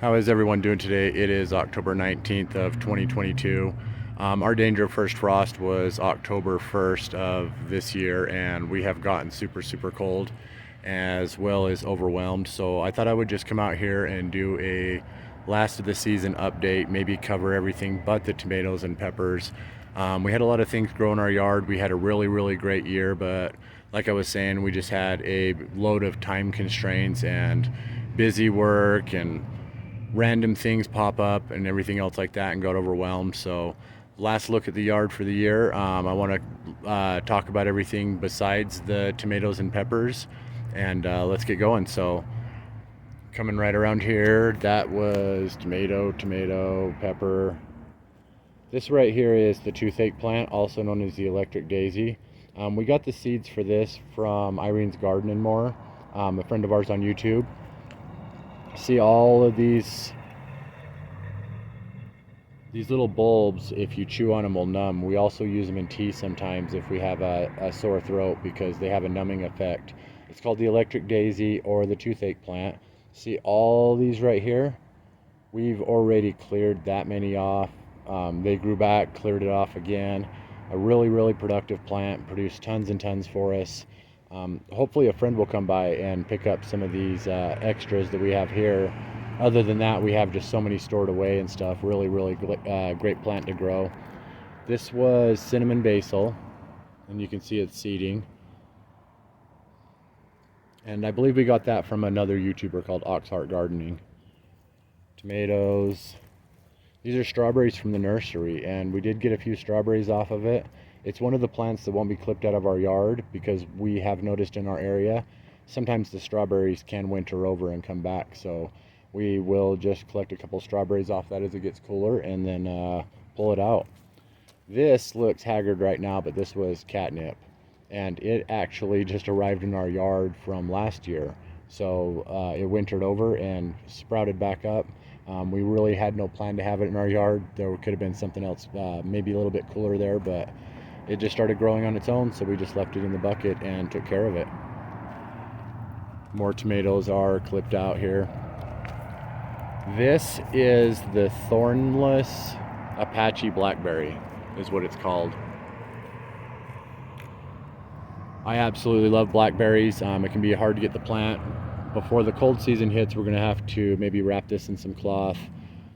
How is everyone doing today? It is October 19th of 2022. Our danger of first frost was October 1st of this year, and we have gotten super cold as well as overwhelmed. So I thought I would just come out here and do a last of the season update, maybe cover everything but the tomatoes and peppers. We had a lot of things grow in our yard. We had a really great year, but like I was saying, we just had a load of time constraints and busy work and random things pop up and everything else like that, and got overwhelmed. So last look at the yard for the year. I want to talk about everything besides the tomatoes and peppers, and let's get going. So coming right around here, that was tomato, pepper. This right here is the toothache plant, also known as the electric daisy. We got the seeds for this from Irene's Garden and More, a friend of ours on YouTube. See all of these little bulbs, if you chew on them, will numb. We also use them in tea sometimes if we have a sore throat, because they have a numbing effect. It's called the electric daisy or the toothache plant. See all these right here? We've already cleared that many off. They grew back, cleared it off again. A really productive plant, produced tons and tons for us. Hopefully a friend will come by and pick up some of these extras that we have here. Other than that, we have just so many stored away and stuff. Really great plant to grow. This was cinnamon basil, and you can see it's seeding. And I believe we got that from another YouTuber called Oxheart Gardening. Tomatoes. These are strawberries from the nursery, and we did get a few strawberries off of it. It's one of the plants that won't be clipped out of our yard, because we have noticed in our area sometimes the strawberries can winter over and come back. So we will just collect a couple strawberries off that as it gets cooler, and then pull it out. This looks haggard right now, but this was catnip, and it actually just arrived in our yard from last year. So it wintered over and sprouted back up. We really had no plan to have it in our yard. There could have been something else, maybe a little bit cooler there, but it just started growing on its own, so we just left it in the bucket and took care of it. More tomatoes are clipped out here. This is the thornless Apache blackberry, is what it's called. I absolutely love blackberries. It can be hard to get the plant. Before the cold season hits, we're going to have to maybe wrap this in some cloth,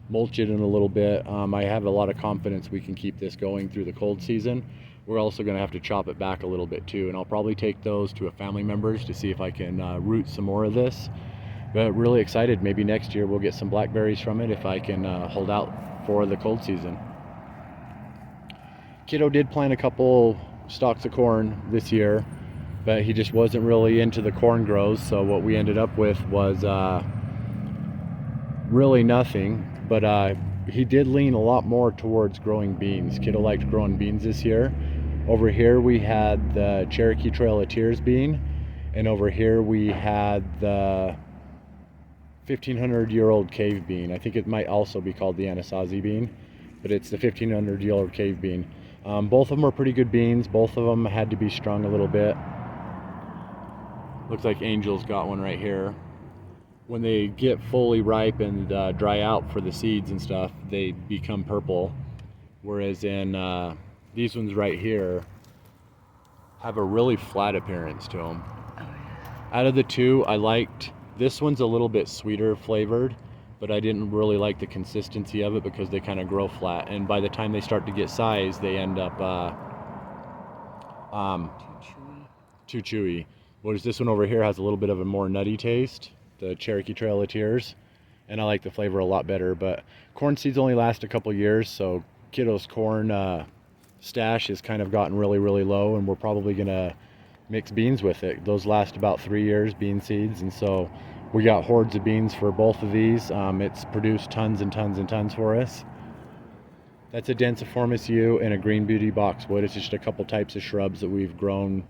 mulch it in a little bit. I have a lot of confidence we can keep this going through the cold season. We're also going to have to chop it back a little bit too, and I'll probably take those to a family member's to see if I can root some more of this. But really excited. Maybe next year we'll get some blackberries from it if I can hold out for the cold season. Kiddo did plant a couple stalks of corn this year, but he just wasn't really into the corn grows, so what we ended up with was really nothing. But he did lean a lot more towards growing beans. Kiddo liked growing beans this year. Over here we had the Cherokee Trail of Tears bean, and over here we had the 1500-year-old cave bean. I think it might also be called the Anasazi bean, but it's the 1500-year-old cave bean. Both of them are pretty good beans. Both of them had to be strung a little bit. Looks like Angel's got one right here. When they get fully ripe and dry out for the seeds and stuff, they become purple. Whereas in these ones right here have a really flat appearance to them. Out of the two, I liked this one's a little bit sweeter flavored, but I didn't really like the consistency of it because they kind of grow flat, and by the time they start to get size, they end up too chewy. Whereas this one over here has a little bit of a more nutty taste, the Cherokee Trail of Tears, and I like the flavor a lot better. But corn seeds only last a couple years, so Kiddo's corn stash has kind of gotten really low, and we're probably gonna mix beans with it. Those last about 3 years, bean seeds, and so we got hordes of beans for both of these. It's produced tons and tons for us. That's a Densiformis yew and a Green Beauty boxwood. It's just a couple types of shrubs that we've grown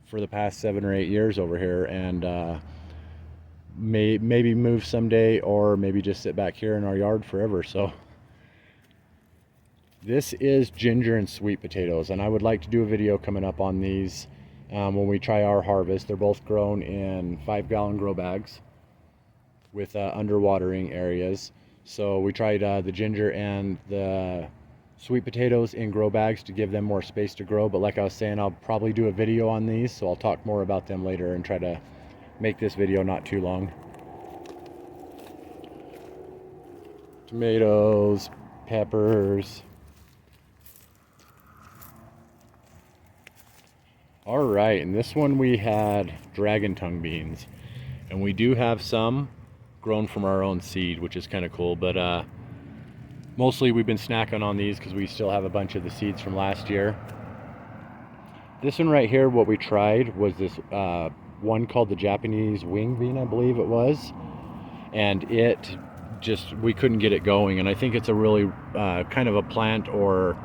for the past 7 or 8 years over here, and maybe move someday, or maybe just sit back here in our yard forever. So this is ginger and sweet potatoes, and I would like to do a video coming up on these when we try our harvest. They're both grown in 5-gallon grow bags. with underwatering areas. So we tried the ginger and the sweet potatoes in grow bags to give them more space to grow. But like I was saying, I'll probably do a video on these, so I'll talk more about them later and try to make this video not too long. Tomatoes, peppers. All right, and this one we had dragon tongue beans, and we do have some grown from our own seed, which is kind of cool, but mostly we've been snacking on these because we still have a bunch of the seeds from last year. This one right here, what we tried was this one called the Japanese wing bean, I believe it was, and it just, we couldn't get it going. And I think it's a really kind of a plant or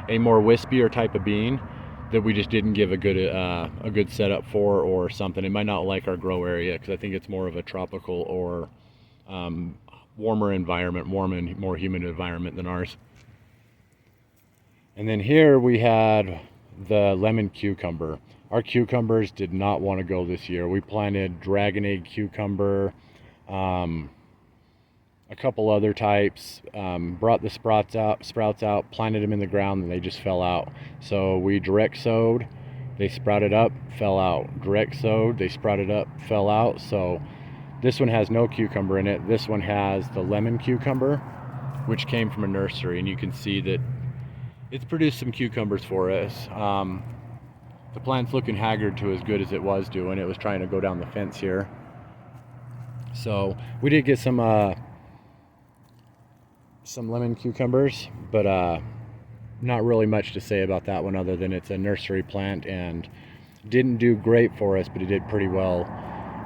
a more wispier type of bean that we just didn't give a good setup for, or something. It might not like our grow area because I think it's more of a tropical or warmer environment, warm and more humid environment than ours. And then here we had the lemon cucumber. Our cucumbers did not want to go this year. We planted dragon egg cucumber, a couple other types, brought the sprouts out, planted them in the ground, and they just fell out. So we direct sowed, they sprouted up, fell out. Direct sowed, they sprouted up, fell out. So this one has no cucumber in it. This one has the lemon cucumber, which came from a nursery, and you can see that it's produced some cucumbers for us. The plant's looking haggard to as good as it was doing. It was trying to go down the fence here. So we did get some lemon cucumbers, but not really much to say about that one other than it's a nursery plant and didn't do great for us, but it did pretty well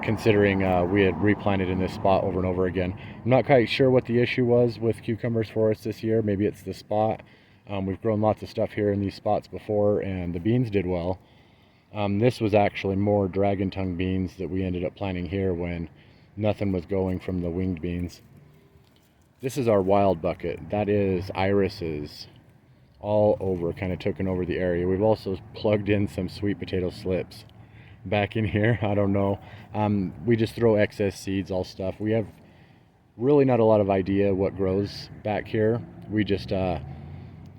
considering we had replanted in this spot over and over again. I'm not quite sure what the issue was with cucumbers for us this year. Maybe it's the spot. We've grown lots of stuff here in these spots before, and the beans did well. This was actually more dragon tongue beans that we ended up planting here when nothing was going from the winged beans. This is our wild bucket. That is irises all over, kind of taking over the area. We've also plugged in some sweet potato slips back in here. I don't know. We just throw excess seeds, all stuff. We have really not a lot of idea what grows back here. We just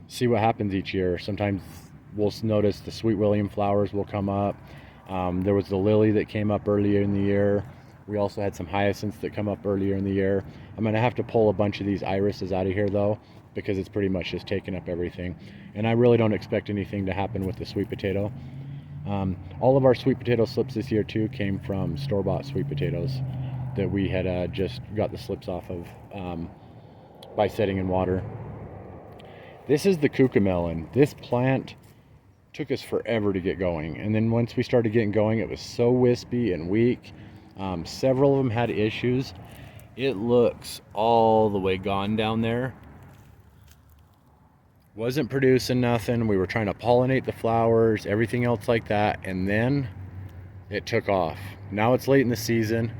see what happens each year. Sometimes we'll notice the sweet William flowers will come up. There was the lily that came up earlier in the year. We also had some hyacinths that come up earlier in the year. I'm going to have to pull a bunch of these irises out of here though, because it's pretty much just taking up everything. And I really don't expect anything to happen with the sweet potato. All of our sweet potato slips this year too came from store-bought sweet potatoes that we had just got the slips off of by setting in water. This is the cucamelon. This plant took us forever to get going, and then once we started getting going, it was so wispy and weak. Several of them had issues. It looks all the way gone down there. Wasn't producing nothing. We were trying to pollinate the flowers, everything else like that, and then it took off. Now it's late in the season.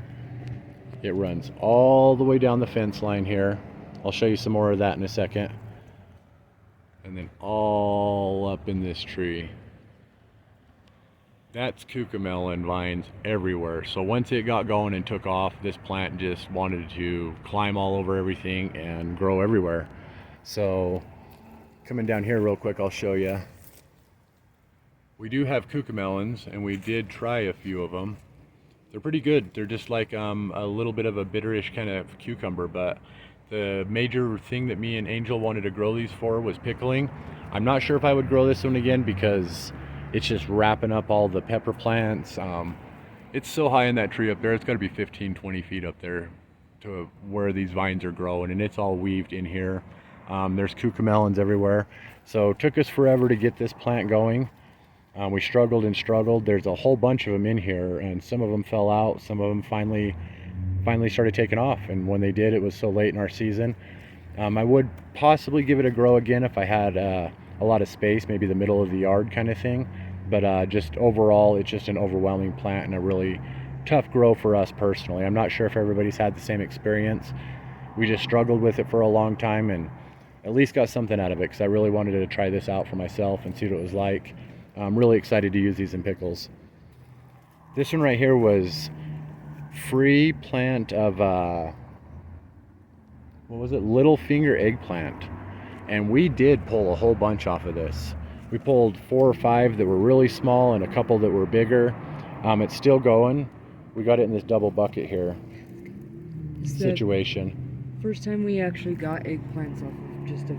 It runs all the way down the fence line here. I'll show you some more of that in a second. And then all up in this tree. That's cucamelon vines everywhere. So once it got going and took off, this plant just wanted to climb all over everything and grow everywhere. So coming down here real quick, I'll show you. We do have cucamelons, and we did try a few of them. They're pretty good. They're just like a little bit of a bitterish kind of cucumber, but the major thing that me and Angel wanted to grow these for was pickling. I'm not sure if I would grow this one again because it's just wrapping up all the pepper plants. It's so high in that tree up there. It's got to be 15, 20 feet up there to where these vines are growing, and it's all weaved in here. There's cucamelons everywhere. So it took us forever to get this plant going. We struggled and struggled. There's a whole bunch of them in here, and some of them fell out. Some of them finally started taking off, and when they did, it was so late in our season. I would possibly give it a grow again if I had a lot of space, maybe the middle of the yard kind of thing, but just overall it's just an overwhelming plant and a really tough grow for us personally. I'm not sure if everybody's had the same experience. We just struggled with it for a long time and at least got something out of it because I really wanted to try this out for myself and see what it was like. I'm really excited to use these in pickles. This one right here was free plant of what was it? Little finger eggplant. And we did pull a whole bunch off of this. We pulled 4 or 5 that were really small and a couple that were bigger. It's still going. We got it in this double bucket here situation. First time we actually got eggplants off of just a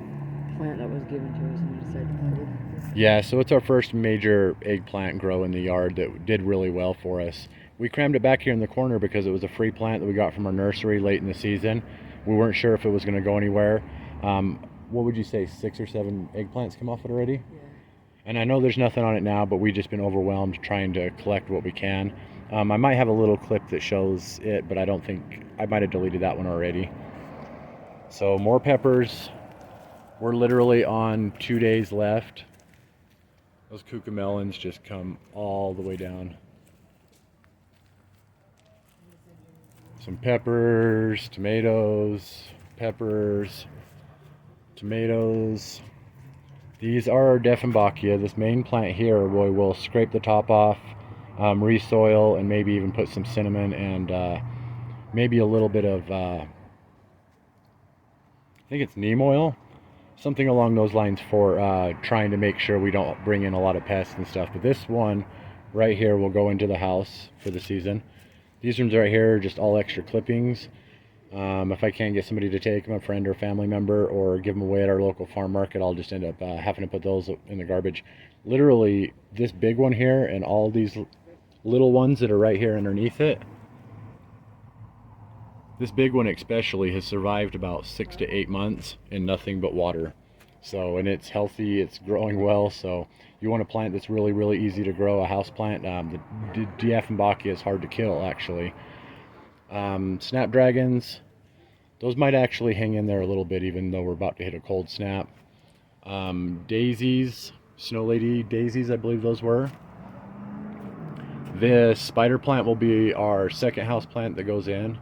plant that was given to us and we decided to put it. Yeah, so it's our first major eggplant grow in the yard that did really well for us. We crammed it back here in the corner because it was a free plant that we got from our nursery late in the season. We weren't sure if it was going to go anywhere. What would you say, 6 or 7 eggplants come off it already? Yeah. And I know there's nothing on it now, but we've just been overwhelmed trying to collect what we can. I might have a little clip that shows it, but I don't think, I might have deleted that one already. So more peppers. We're literally on 2 days left. Those cucamelons just come all the way down. Some peppers, tomatoes, peppers, tomatoes. These are Dieffenbachia. This main plant here, boy, will scrape the top off, resoil, and maybe even put some cinnamon and maybe a little bit of, I think it's neem oil, something along those lines for trying to make sure we don't bring in a lot of pests and stuff. But this one right here will go into the house for the season. These ones right here are just all extra clippings. If I can't get somebody to take them, a friend or family member, or give them away at our local farm market, I'll just end up having to put those in the garbage. Literally, this big one here and all these little ones that are right here underneath it. This big one especially has survived about 6 to 8 months in nothing but water. So, and it's healthy, it's growing well. So you want a plant that's really, really easy to grow, a house plant. The Dieffenbachia is hard to kill, actually. Snapdragons, those might actually hang in there a little bit, even though we're about to hit a cold snap. Daisies, snow lady daisies, I believe those were. This spider plant will be our second house plant that goes in.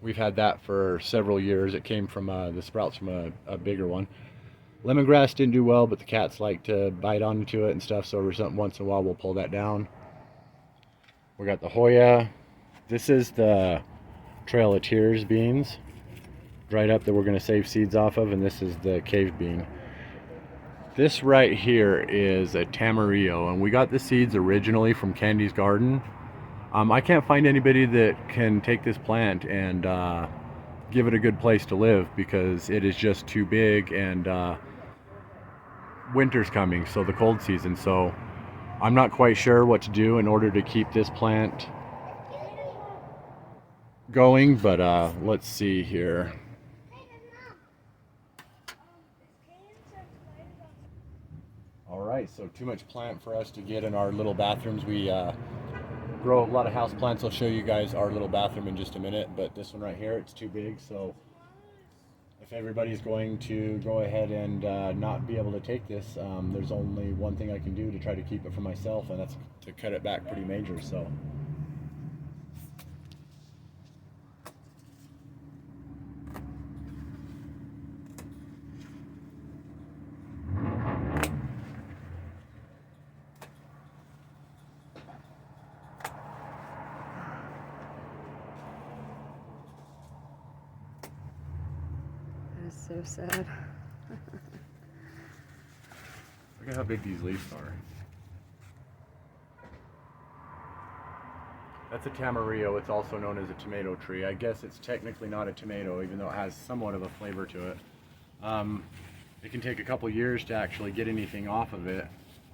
We've had that for several years. It came from the sprouts from a bigger one. Lemongrass didn't do well, but the cats like to bite onto it and stuff, so every once in a while we'll pull that down. We got the Hoya. This is the Trail of Tears beans, dried up, that we're going to save seeds off of, and this is the cave bean. This right here is a Tamarillo, and we got the seeds originally from Candy's Garden. I can't find anybody that can take this plant and give it a good place to live because it is just too big, and winter's coming, so the cold season. So I'm not quite sure what to do in order to keep this plant going, but let's see here. All right, so too much plant for us to get in our little bathrooms. We grow a lot of house plants. I'll show you guys our little bathroom in just a minute, but this one right here, it's too big. So if everybody's going to go ahead and not be able to take this, there's only one thing I can do to try to keep it for myself, and that's to cut it back pretty major. So So sad. look at how big these leaves are. That's a Tamarillo. It's also known as a tomato tree. I guess it's technically not a tomato, even though it has somewhat of a flavor to it. It can take a couple years to actually get anything off of it.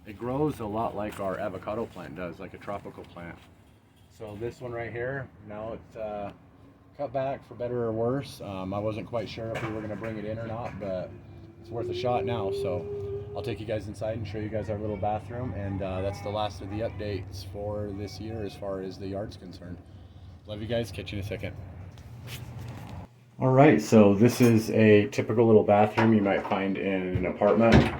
It grows a lot like our avocado plant does, like a tropical plant. So this one right here, now it's cut back for better or worse. I wasn't quite sure if we were going to bring it in or not, but it's worth a shot now. So I'll take you guys inside and show you guys our little bathroom, and that's the last of the updates for this year as far as the yard's concerned. Love you guys. Catch you in a second. All right, so this is a typical little bathroom you might find in an apartment.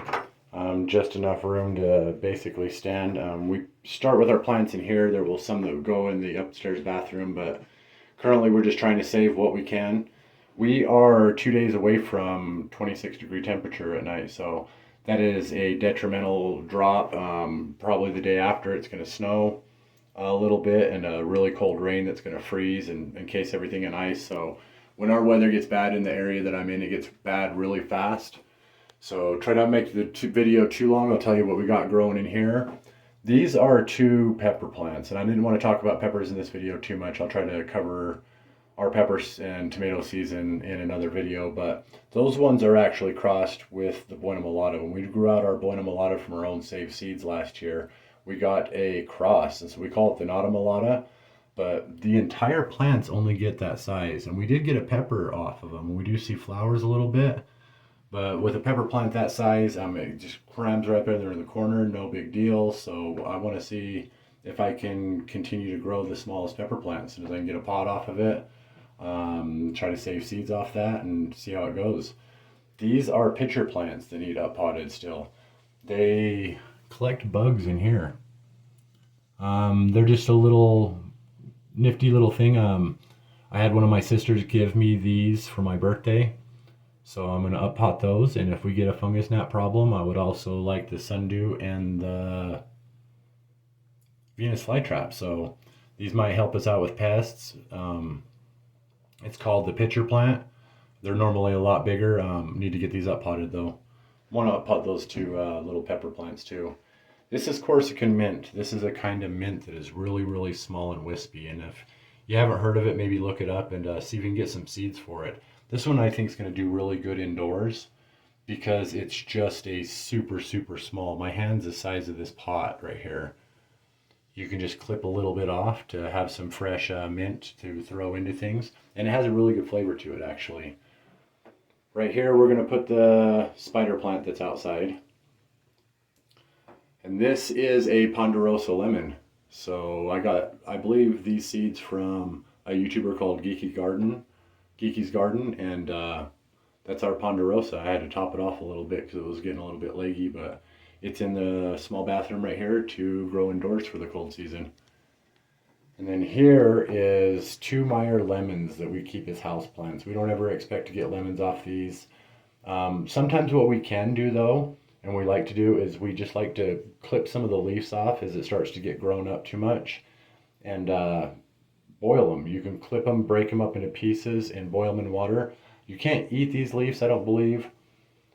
Just enough room to basically stand. We start with our plants in here. There will some that will go in the upstairs bathroom, but currently we're just trying to save what we can. We are 2 days away from 26-degree temperature at night, so that is a detrimental drop. Probably the day after it's going to snow. a little bit, and a really cold rain that's going to freeze and encase everything in ice. So when our weather gets bad in the area that I'm in, it gets bad really fast. So try not to make the video too long. I'll tell you what we got growing in here. These are 2 pepper plants, and I didn't want to talk about peppers in this video too much. I'll try to cover our peppers and tomato season in another video, but those ones are actually crossed with the Buena Mulata. When we grew out our Buena Mulata from our own saved seeds last year, we got a cross, and so we call it the Nata Mulata, but the entire plants only get that size, and we did get a pepper off of them. We do see flowers a little bit, but with a pepper plant that size, it just crams right there in the corner, no big deal. So I want to see if I can continue to grow the smallest pepper plant as soon as I can get a pot off of it. Try to save seeds off that and see how it goes. These are pitcher plants that need up potted still. They collect bugs in here. They're just a little nifty little thing. I had one of my sisters give me these for my birthday, so I'm gonna up pot those. And if we get a fungus gnat problem, I would also like the sundew and the Venus flytrap. So these might help us out with pests. It's called the pitcher plant. They're normally a lot bigger. Need to get these up potted though. Want to up pot those 2 little pepper plants too. This is Corsican mint. This is a kind of mint that is really, really small and wispy. And if you haven't heard of it, maybe look it up and see if you can get some seeds for it. This one I think is going to do really good indoors because it's just a super, super small. My hand's the size of this pot right here. You can just clip a little bit off to have some fresh mint to throw into things. And it has a really good flavor to it, actually. Right here, we're going to put the spider plant that's outside. And this is a Ponderosa lemon. So I believe these seeds from a YouTuber called Geeky's Garden, and that's our Ponderosa. I had to top it off a little bit because it was getting a little bit leggy, but it's in the small bathroom right here to grow indoors for the cold season. And then here is 2 Meyer lemons that we keep as house plants. We don't ever expect to get lemons off these. Sometimes what we can do though, and we like to do, is we just like to clip some of the leaves off as it starts to get grown up too much and boil them. You can clip them, break them up into pieces and boil them in water. You can't eat these leaves, I don't believe.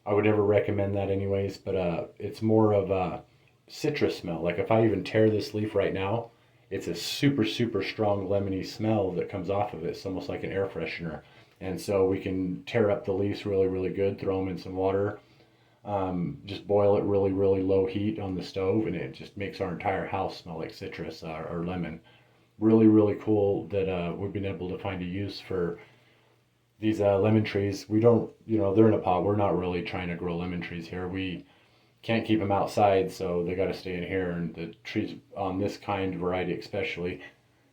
I would never recommend that anyways, but it's more of a citrus smell. Like if I even tear this leaf right now, it's a super, super strong lemony smell that comes off of it. It's almost like an air freshener. And so we can tear up the leaves really, really good, throw them in some water, just boil it really, really low heat on the stove, and it just makes our entire house smell like citrus or lemon. Really, really cool that we've been able to find a use for these lemon trees. We don't, they're in a pot. We're not really trying to grow lemon trees here. We can't keep them outside, so they got to stay in here. And the trees on this kind variety especially,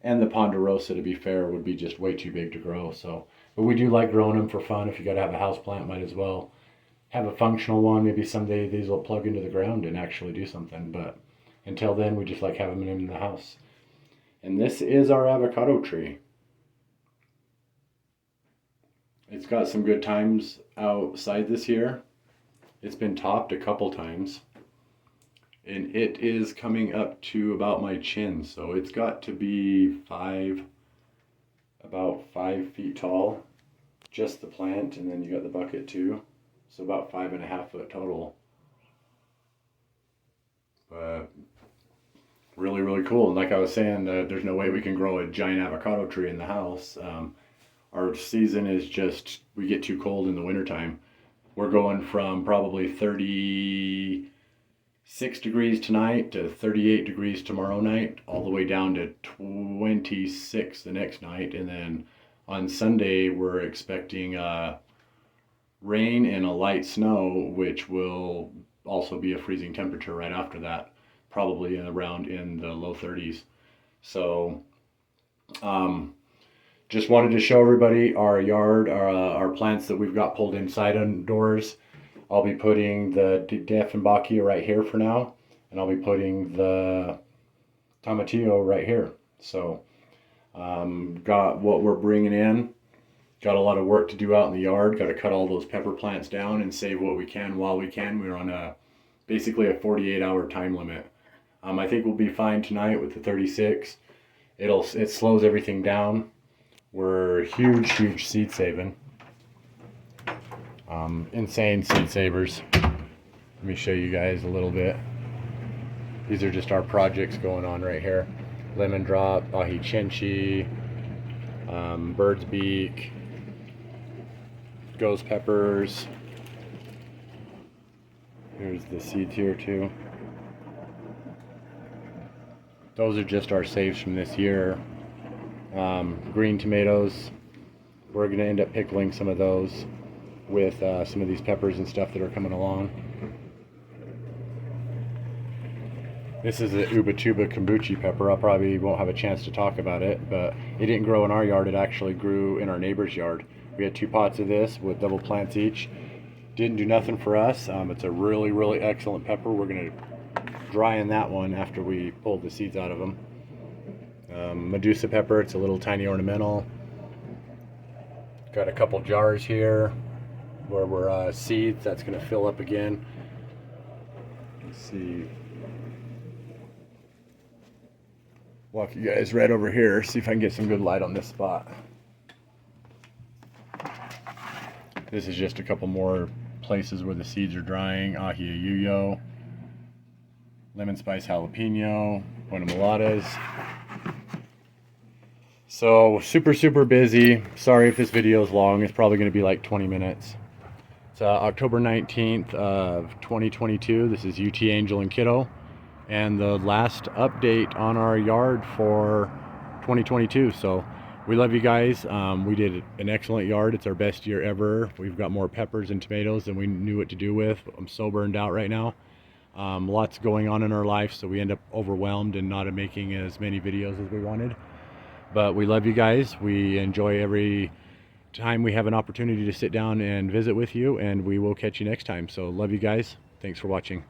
and the Ponderosa, to be fair, would be just way too big to grow. So, but we do like growing them for fun. If you got to have a house plant, might as well have a functional one. Maybe someday these will plug into the ground and actually do something. But until then, we just like having them in the house. And this is our avocado tree. It's got some good times outside this year. It's been topped a couple times. And it is coming up to about my chin. So it's got to be about 5 feet tall. Just the plant, and then you got the bucket too. So about 5.5 foot total. But really, really cool. And like I was saying, there's no way we can grow a giant avocado tree in the house. Our season is just, we get too cold in the wintertime. We're going from probably 36 degrees tonight to 38 degrees tomorrow night, all the way down to 26 the next night. And then on Sunday, we're expecting rain and a light snow, which will also be a freezing temperature right after that, probably around in the low 30s. So, just wanted to show everybody our yard, our plants that we've got pulled inside indoors. I'll be putting the Dieffenbachia right here for now, and I'll be putting the Tomatillo right here. So, got what we're bringing in. Got a lot of work to do out in the yard. Got to cut all those pepper plants down and save what we can while we can. We're on basically a 48-hour time limit. I think we'll be fine tonight with the 36. It slows everything down. We're huge seed saving. Insane seed savers. Let me show you guys a little bit. These are just our projects going on right here. Lemon drop, ahi chenchi, bird's beak, ghost peppers. Here's the seeds here too. Those are just our saves from this year. Green tomatoes. We're gonna end up pickling some of those with some of these peppers and stuff that are coming along. This is a Ubatuba kombucha pepper. I probably won't have a chance to talk about it, but it didn't grow in our yard. It actually grew in our neighbor's yard. We had 2 pots of this with double plants each. Didn't do nothing for us. It's a really excellent pepper. We're gonna dry in that one after we pulled the seeds out of them. Medusa pepper. It's a little tiny ornamental. Got a couple jars here where we're seeds. That's gonna fill up again. Let's see. Walk you guys right over here, see if I can get some good light on this spot. This is just a couple more places where the seeds are drying. Ahi ayuyo, lemon spice jalapeno, buena mulatas. So super busy. Sorry if this video is long. It's probably going to be like 20 minutes. It's October 19th of 2022. This is UT Angel and Kiddo. And the last update on our yard for 2022. So we love you guys. We did an excellent yard. It's our best year ever. We've got more peppers and tomatoes than we knew what to do with. I'm so burned out right now. Lots going on in our life, so we end up overwhelmed and not making as many videos as we wanted. But we love you guys. We enjoy every time we have an opportunity to sit down and visit with you, and we will catch you next time. So love you guys. Thanks for watching.